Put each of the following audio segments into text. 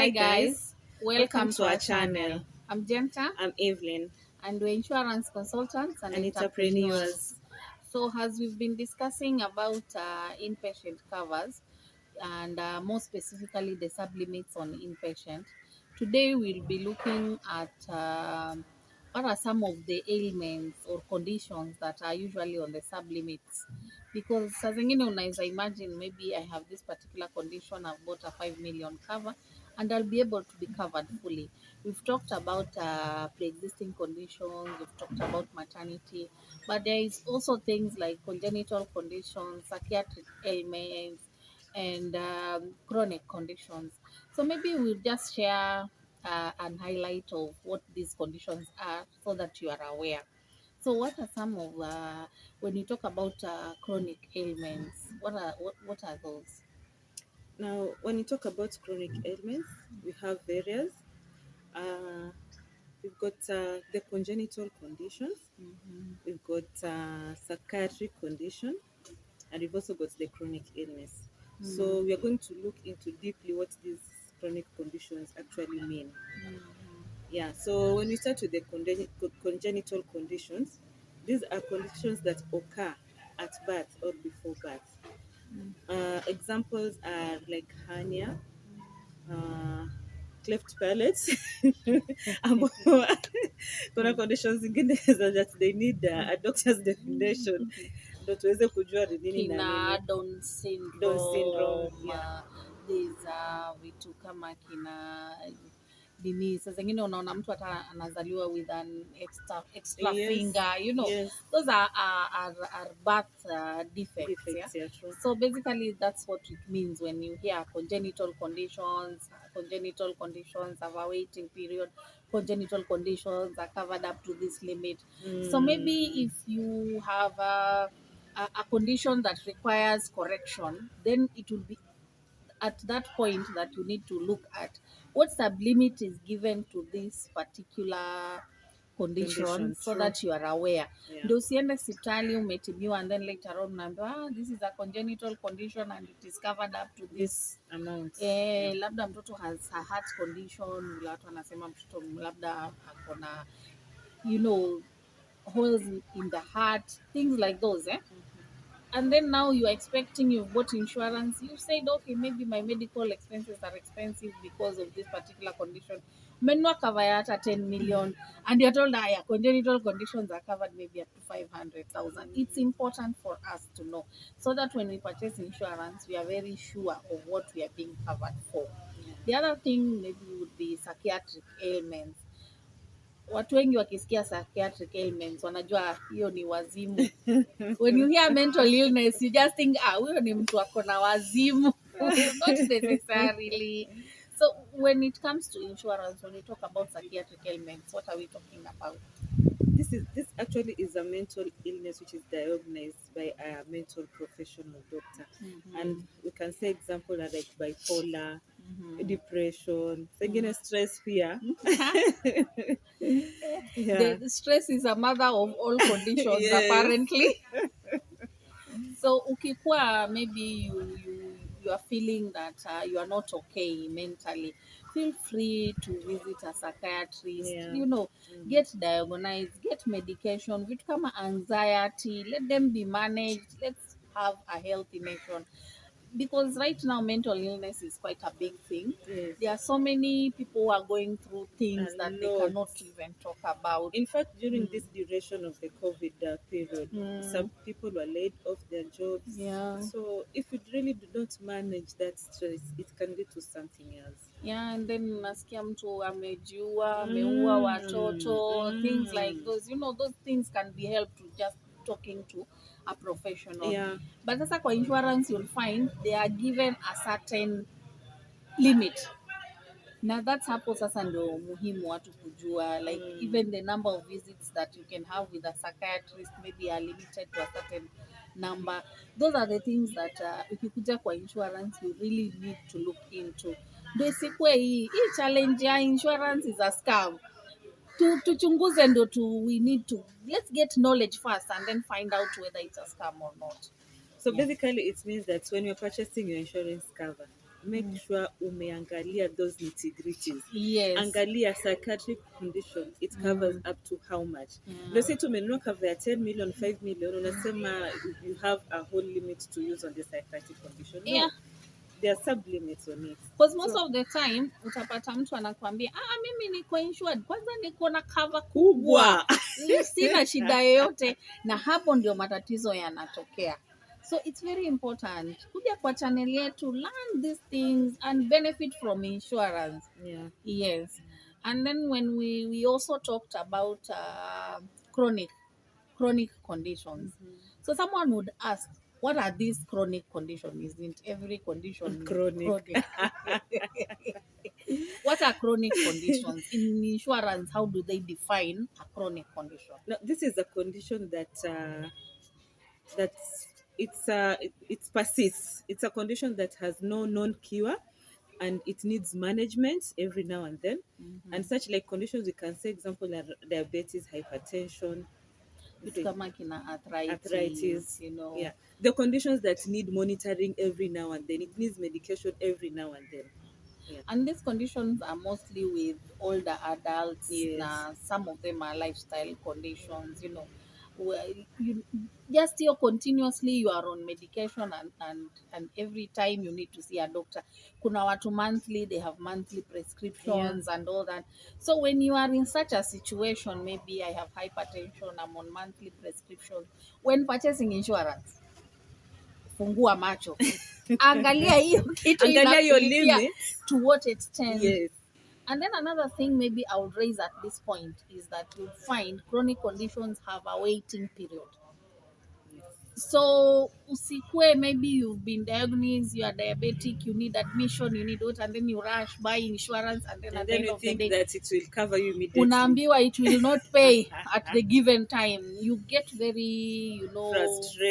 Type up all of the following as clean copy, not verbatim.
Hi guys, welcome welcome to our channel. I'm Jenta I'm Evelyn, and we're insurance consultants and an entrepreneurs. entrepreneurs. So, as we've been discussing about inpatient covers and more specifically the sublimits on inpatient, today we'll be looking at what are some of the ailments or conditions that are usually on the sublimits. Because saa zingine unaweza imagine maybe I have this particular condition, I've bought a 5 million cover and I'll be able to be covered fully. We've talked about pre-existing conditions, we've talked about maternity, but there is also things like congenital conditions, psychiatric ailments, and chronic conditions. So maybe we'll just share an highlight of what these conditions are so that you are aware. So what are some of when you talk about chronic ailments? What are those? Now, when you talk about chronic ailments, we have various. Uh, we've got the congenital conditions, Mm-hmm. we've got psychiatric condition, and we've also got the chronic illness. So we are going to look into deeply what these chronic conditions actually mean. Yeah, so when we start with the congenital conditions, these are conditions that occur at birth or before birth. Examples are like hernia, uh, cleft palate, ambao kuna conditions zingine that they need a doctor's definition ndo tuweze kujua ni nini na Kina nini. Down Down syndrome, syndrome, yeah. there's vitu kama kina nini, saa zingine unaona mtu hata anazaliwa with an extra Yes, finger, yes, those are birth defects, yeah. defects, yeah, true. So basically that's what it means when you hear congenital conditions have a waiting period, congenital conditions are covered up to this limit. So maybe if you have a condition that requires correction, then it will be at that point that you need to look at what sublimit is given to this particular condition so True. that you are aware. Yeah. Ndio usiende hospitali umetibiwa and then later on unaambiwa this is a congenital condition and it is covered up to This amount. labda mtoto has a heart condition, vile watu wanasema mtoto labda akona holes in the heart, things like those, and then now you're expecting, you've bought insurance, you said okay, maybe my medical expenses are expensive because of this particular condition, umenunua cover ya hata 10 million and you're told congenital conditions are covered maybe up to 500,000. It's important for us to know so that when we purchase insurance we are very sure of what we are being covered for. The other thing maybe would be psychiatric ailments. Watu wengi wakisikia psychiatric ailments wanajua hiyo ni wazimu. When you hear mental illness you just think huyo ni mtu ako na wazimu. Not necessarily. So when it comes to insurance, when we talk about psychiatric ailments, what are we talking about? This actually is a mental illness which is diagnosed by a mental professional doctor. And we can say example are like bipolar, depression, sengine stress fear. Yeah. The stress is a mother of all conditions. Yes. Apparently. So ukikuwa maybe you are feeling that you are not okay mentally, feel free to visit a psychiatrist. Yeah. Get diagnosed, get medication. Vitu kama anxiety, let them be managed. Let's have a healthy nation. Because right now mental illness is quite a big thing. Yes. There are so many people who are going through things A that they lot. cannot even talk about. In fact, during this duration of the COVID period, some people were laid off their jobs. Yeah. So if you really do not manage that stress, it can lead to something else. Yeah, and then nasikia mtu amejiua, ameua watoto, things like those. Those things can be helped to just talking to a professional. Yeah. But sasa kwa insurance you'll find they are given a certain limit. Na that's hapo sasa ndio muhimu watu kujua, like even the number of visits that you can have with a psychiatrist maybe are limited to a certain number. Those are the things that ukikuja kwa insurance you really need to look into. Ndio isikue hii challenge ya insurance is a scam. Tuchunguze ndo we need to let's get knowledge first and then find out whether it's a scam or not. So basically it means that when you're purchasing your insurance cover, make sure umeangalia those nitty-gritties. Yes. Angalia psychiatric condition, it covers up to how much. Ndio sisi tumenunua cover ya 10 million, 5 million, unasema you have a whole limit to use on the psychiatric condition. No. Yeah. There are sub-limits on it. Because most of the time utapata mtu anakuambia mimi niko insured, kwanza niko na cover kubwa, sina shida yoyote, na hapo ndio matatizo yanatokea. So it's very important kuja kwa channel yetu, learn these things and benefit from insurance. Yeah. Yes. And then when we also talked about chronic conditions. So someone would ask, what are these chronic conditions? Isn't every condition chronic? What are chronic conditions? In insurance, how do they define a chronic condition? Now, this is a condition that it persists. It's a condition that has no known cure, and it needs management every now and then. And such like conditions, we can say example are diabetes, hypertension, arthritis, you know. Yeah, the conditions that need monitoring every now and then. It needs medication every now and then. Yeah. And these conditions are mostly with older adults. Yes. Some of them are lifestyle conditions, you know, where you just continuously you are on medication, and every time you need to see a doctor. Kuna watu monthly, they have monthly prescriptions and all that. So when you are in such a situation, maybe I have hypertension, I'm on monthly prescriptions. When purchasing insurance, fungua macho. Angalia hiyo kitu, angalia your limit, to what extent. Yes. And then another thing maybe I would raise at this point is that you find chronic conditions have a waiting period. So usikwe, maybe you've been diagnosed, you are diabetic, you need admission, you need what, and then you rush buy insurance, and then at the end of the day that it will cover you immediately. Unaambiwa it will not pay at the given time. You get very,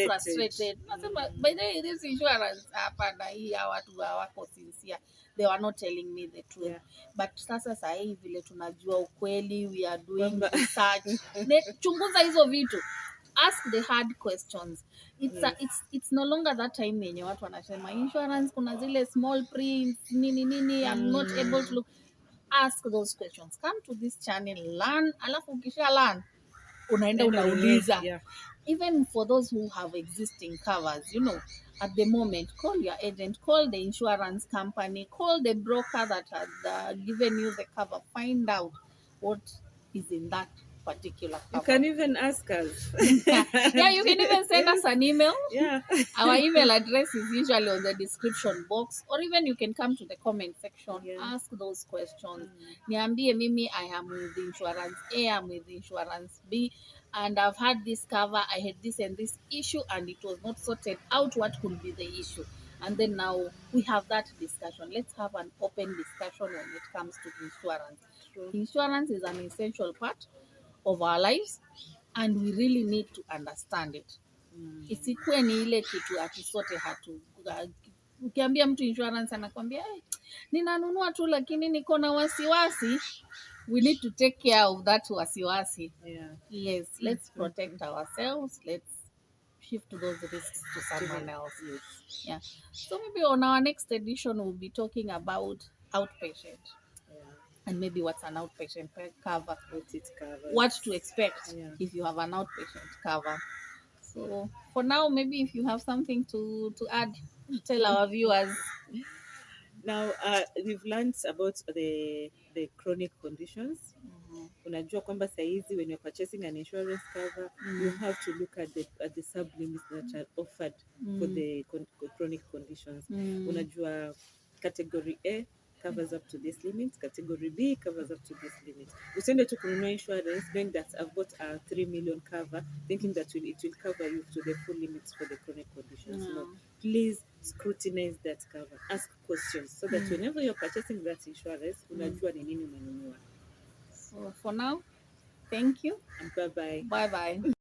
frustrated. By the way, this insurance hapana, hii watu hawako sincere. They were not telling me the truth. Yeah. But sasa sahi vile tunajua ukweli, we are doing research. Chunguza hizo vitu. Ask the hard questions. It's no longer that time yenye watu wanasema insurance kuna zile small prints nini I'm not able to look. Ask those questions. Come to this channel, learn, alafu ukisha learn unaenda unauliza. Yeah. Even for those who have existing covers, you know, at the moment, call your agent, call the insurance company, call the broker that has given you the cover, find out what is in that particular cover. You can even ask us. Yeah, you can even send us an email. Yeah. Our email address is usually on the description box, or even you can come to the comment section, ask those questions. Niambie mimi, I am with insurance A, I'm with insurance B, and I've had this cover, I had this and this issue, and it was not sorted out. What could be the issue? And then now we have that discussion. Let's have an open discussion when it comes to insurance. True. Insurance is an essential part of our lives, and we really need to understand it. Isikuwe ni ile kitu ati sote ukiambia mtu insurance anakwambia ninanunua tu lakini niko na wasiwasi. We need to take care of that wasiwasi. Yeah. Yes, let's protect ourselves. Let's shift those risks to someone else. Yes. Yeah. So maybe on our next edition we'll be talking about outpatient. And maybe what's an outpatient cover, what to expect if you have an outpatient cover. So for now, maybe if you have something to add, tell our viewers. Now, we've learned about the chronic conditions. Unajua kwamba saizi when you're purchasing an insurance cover, you have to look at the sub-limits that are offered for the chronic conditions. Unajua category A covers up to this limit, category B covers up to this limit. Usiende tu kununua insurance knowing that I've got a 3 million cover, thinking that it will cover you to the full limits for the chronic conditions. No, please scrutinize that cover. Ask questions so that whenever you're purchasing that insurance, unajua ni nini umenunua. So for now, thank you and bye-bye. Bye-bye.